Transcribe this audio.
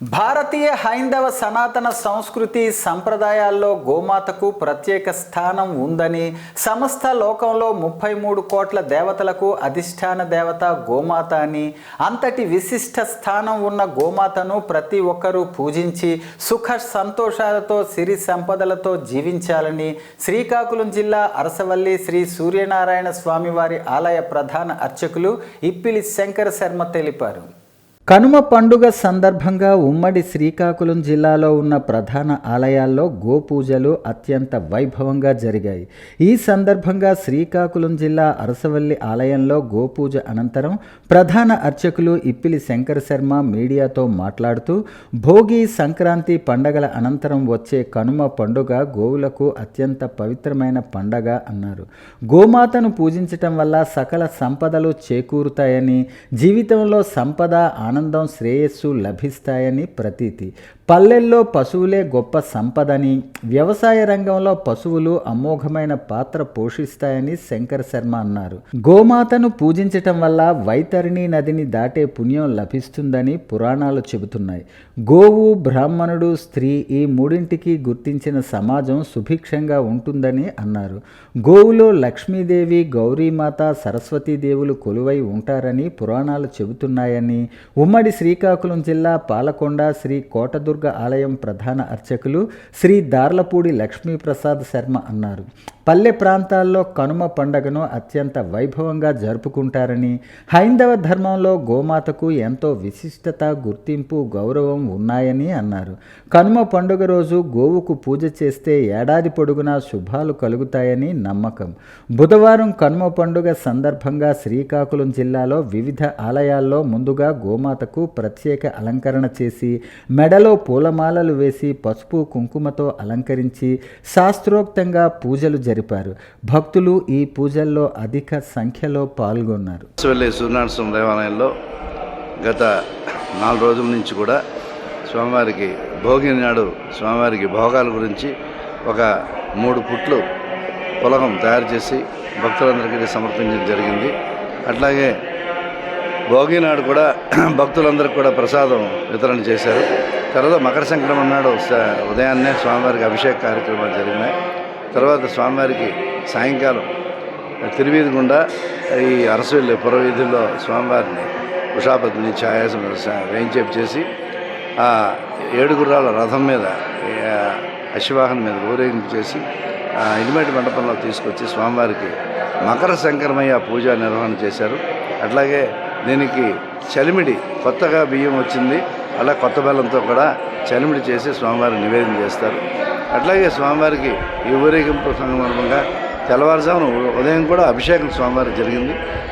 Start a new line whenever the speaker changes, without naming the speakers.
భారతీయ హైందవ సనాతన సంస్కృతి సంప్రదాయాల్లో గోమాతకు ప్రత్యేక స్థానం ఉందని, సమస్త లోకంలో 33 కోట్ల దేవతలకు అధిష్టాన దేవత గోమాత అని, అంతటి విశిష్ట స్థానం ఉన్న గోమాతను ప్రతి ఒక్కరూ పూజించి సుఖ సంతోషాలతో సిరి సంపదలతో జీవించాలని శ్రీకాకుళం జిల్లా అరసవల్లి శ్రీ సూర్యనారాయణ స్వామివారి ఆలయ ప్రధాన అర్చకులు ఇప్పిలి శంకర శర్మ తెలిపారు. కనుమ పండుగ సందర్భంగా ఉమ్మడి శ్రీకాకుళం జిల్లాలో ఉన్న ప్రధాన ఆలయాల్లో గోపూజలు అత్యంత వైభవంగా జరిగాయి. ఈ సందర్భంగా శ్రీకాకుళం జిల్లా అరసవల్లి ఆలయంలో గోపూజ అనంతరం ప్రధాన అర్చకులు ఇప్పిలి శంకర శర్మ మీడియాతో మాట్లాడుతూ, భోగి, సంక్రాంతి పండగల అనంతరం వచ్చే కనుమ పండుగ గోవులకు అత్యంత పవిత్రమైన పండగ అన్నారు. గోమాతను పూజించటం వల్ల సకల సంపదలు చేకూరుతాయని, జీవితంలో సంపద, ఆనందం, శ్రేయస్సు లభిస్తాయని ప్రతీతి. పల్లెల్లో పశువులే గొప్ప సంపదని, వ్యవసాయ రంగంలో పశువులు అమోఘమైన పాత్ర పోషిస్తాయని శంకర శర్మ అన్నారు. గోమాతను పూజించటం వల్ల వైతరిణి నదిని దాటే పుణ్యం లభిస్తుందని పురాణాలు చెబుతున్నాయి. గోవు, బ్రాహ్మణుడు, స్త్రీ ఈ మూడింటికి గుర్తించిన సమాజం సుభిక్షంగా ఉంటుందని అన్నారు. గోవులో లక్ష్మీదేవి, గౌరీమాత, సరస్వతీదేవులు కొలువై ఉంటారని పురాణాలు చెబుతున్నాయని ఉమ్మడి శ్రీకాకుళం జిల్లా పాలకొండ శ్రీ కోటదుర్గ ఆలయం ప్రధాన అర్చకులు శ్రీ దార్లపూడి లక్ష్మీప్రసాద్ శర్మ అన్నారు. పల్లె ప్రాంతాల్లో కనుమ పండగను అత్యంత వైభవంగా జరుపుకుంటారని, హైందవ ధర్మంలో గోమాతకు ఎంతో విశిష్టత, గుర్తింపు, గౌరవం ఉన్నాయని అన్నారు. కనుమ పండుగ రోజు గోవుకు పూజ చేస్తే ఏడాది పొడుగునా శుభాలు కలుగుతాయని నమ్మకం. బుధవారం కనుమ పండుగ సందర్భంగా శ్రీకాకుళం జిల్లాలో వివిధ ఆలయాల్లో ముందుగా గోమాతకు ప్రత్యేక అలంకరణ చేసి, మెడలో పూలమాలలు వేసి, పసుపు కుంకుమతో అలంకరించి శాస్త్రోక్తంగా పూజలు జరిపారు. భక్తులు ఈ పూజల్లో అధిక సంఖ్యలో పాల్గొన్నారు.
సూర్యనారాయణ స్వామి దేవాలయంలో గత 4 రోజుల నుంచి కూడా స్వామివారికి భోగి నాడు స్వామివారికి భోగాల గురించి ఒక 3 పుట్లు పులగం తయారు చేసి భక్తులందరికీ సమర్పించడం జరిగింది. అట్లాగే భోగి నాడు కూడా భక్తులందరికీ కూడా ప్రసాదం వితరణ చేశారు. తర్వాత మకర సంక్రమణ నాడు ఉదయాన్నే స్వామివారికి అభిషేక కార్యక్రమాలు జరిగినాయి. తర్వాత స్వామివారికి సాయంకాలం తిరువీధి గుండా ఈ అరసవల్లి పురవీధుల్లో స్వామివారిని ఉషాపతిని ఛాయాసం వేయించేపు చేసి ఆ 7 గుర్రాల రథం మీద అశ్వవాహనం మీద ఊరేగింపు చేసి ఇనిమేటి మండపంలో తీసుకొచ్చి స్వామివారికి మకర సంక్రమయ్య పూజ నిర్వహణ చేశారు. అట్లాగే దీనికి చలిమిడి కొత్తగా బియ్యం వచ్చింది, అలా కొత్త బెల్లంతో కూడా చలిమిడి చేసి స్వామివారికి నివేదన చేస్తారు. అట్లాగే స్వామివారికి ఈ ఊరేగింపు సందర్భంగా తెల్లవారుజామున ఉదయం కూడా అభిషేకం స్వామివారికి జరిగింది.